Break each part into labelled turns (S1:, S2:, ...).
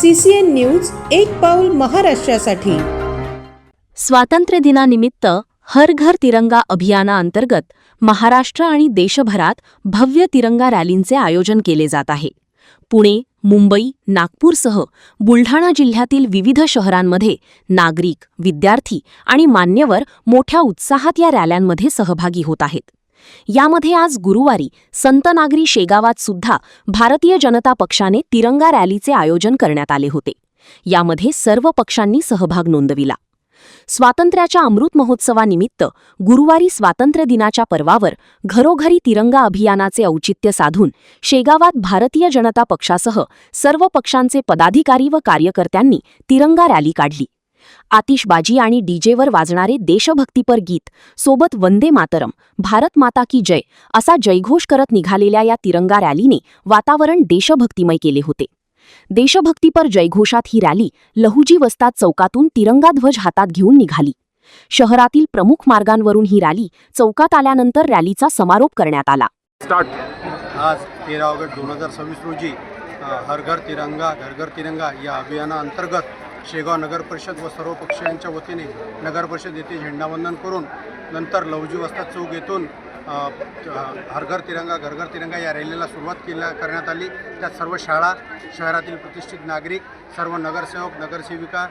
S1: CCN news एक पाऊल महाराष्ट्रासाठी।
S2: स्वातंत्र्य दिनानिमित्त हर घर तिरंगा अभियानाअंतर्गत महाराष्ट्र आणि देशभरात भव्य तिरंगा रॅलींचे आयोजन केले जात आहे। पुणे, मुंबई, नागपूरसह बुलढाणा जिल्ह्यातील विविध शहरांमध्ये नागरिक, विद्यार्थी आणि मान्यवर मोठ्या उत्साहात या रॅल्यांमध्ये सहभागी होत आहेत। यामध्ये आज गुरुवारी संत नागरी शेगावात सुद्धा भारतीय जनता पक्षाने तिरंगा रॅलीचे आयोजन करण्यात आले होते। यामध्ये सर्व पक्षांनी सहभाग नोंदविला। स्वातंत्र्याच्या अमृत महोत्सवानिमित्त गुरुवारी स्वातंत्र्य दिनाच्या पर्वावर घरोघरी तिरंगा अभियानाचे औचित्य साधून शेगावात भारतीय जनता पक्षासह सर्व पक्षांचे पदाधिकारी व कार्यकर्त्यांनी तिरंगा रॅली काढली। आतिषबाजी आणि डीजेवर वाजणारे देशभक्तीपर गीत सोबत वंदे मातरम, भारत माता की जय असा जयघोष करत निघालेल्या या तिरंगा रॅलीने वातावरण देशभक्तिमय केले होते। देशभक्तीपर जयघोषात ही रॅली लहुजी वस्ताद चौकातून तिरंगा ध्वज हातात घेऊन निघाली। शहरातील प्रमुख मार्गांवरून ही रॅली चौकात आल्यानंतर रॅलीचा समारोप करण्यात आला।
S3: आज 13 ऑगस्ट 2026 रोजी हर घर तिरंगा घर घर तिरंगा या अभियानाअंतर्गत शेगाव नगर परिषद व सर्व पक्षांच्या वतीने नगर परिषद येथे झेंडावंदन करून नंतर लहुजी वस्ताद चौक येथून हर घर तिरंगा घर घर तिरंगा या रॅलीला सुरुवात करण्यात आली। त्यात सर्व शाळा, शहरातील प्रतिष्ठित नागरिक, सर्व नगरसेवक, नगरसेविका,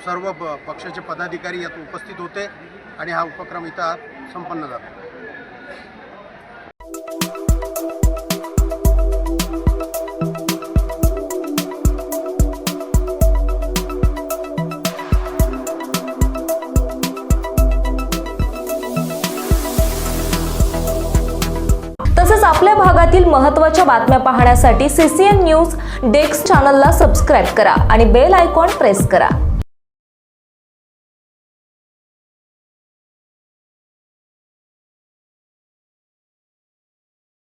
S3: सर्व पक्षाचे पदाधिकारी यात उपस्थित होते आणि हा उपक्रम इथं संपन्न झाला।
S4: तसेच आपल्या भागातील महत्त्वाच्या बातम्या पाहण्यासाठी CCN न्यूज डेस्क चॅनलला सबस्क्राइब करा आणि बेल आयकॉन प्रेस करा।